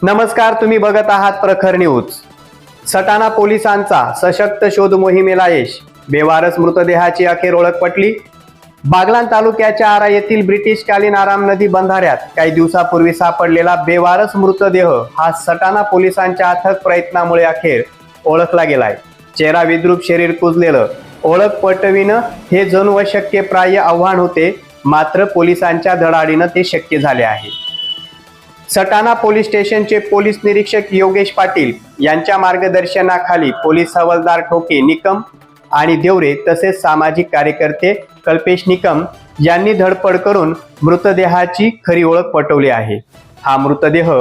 नमस्कार, तुम्ही बघत आहात प्रखर न्यूज। सटाणा पोलिसांचा सशक्त शोध मोहिमेला यश, बेवारस मृतदेहाची अखेर ओळख पटली। बागलाण तालुक्याच्या आरा येथील ब्रिटिशकालीन आराम नदी बंधाऱ्यात काही दिवसापूर्वी सापडलेला बेवारस मृतदेह हा सटाणा पोलिसांच्या अथक प्रयत्नामुळे अखेर ओळखला गेलाय। चेहरा विद्रूप, शरीर कुजलेलं, ओळख पटविणं हे जणू अशक्यप्राय आव्हान होते, मात्र पोलिसांच्या धडाडीनं ते शक्य झाले आहे। सटाणा पोलीस स्टेशनचे पोलीस निरीक्षक योगेश पाटील यांच्या मार्गदर्शनाखाली पोलीस हवालदार ठोके निकम आणि देवरे तसेच सामाजिक कार्यकर्ते कल्पेश निकम यांनी धडपड करून मृतदेहाची खरी ओळख पटवली आहे। हा मृतदेह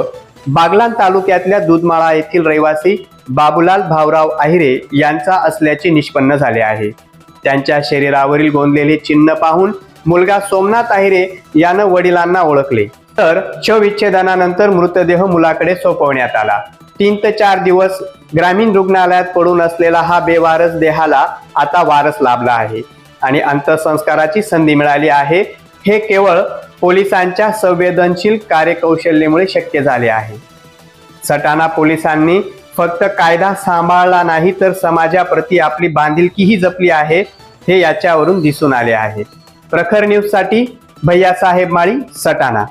बागलाण तालुक्यातल्या दुधमाळा येथील रहिवासी बाबूलाल भाऊराव आहिरे यांचा असल्याचे निष्पन्न झाले आहे। त्यांच्या शरीरावरील गोंदलेले चिन्ह पाहून मुलगा सोमनाथ आहिरे यानं वडिलांना ओळखले, तर शवविच्छेदनानंतर मृतदेह मुलाकडे सोपवण्यात आला। 3 ते 4 दिवस ग्रामीण रुग्णालयात पडून असलेला हा बेवारस देहाला आता वारस लाभला आहे आणि अंत्यसंस्काराची संधी मिळाली आहे। हे केवळ पोलिसांच्या संवेदनशील कार्यकौशल्यामुळे शक्य झाले आहे। सटाणा पोलिसांनी फक्त कायदा सांभाळला नाही, तर समाजाप्रती आपली बांधिलकीही जपली आहे, हे याच्यावरून दिसून आले आहे। प्रखर न्यूज साठी भैयासाहेब माळी, सटाणा।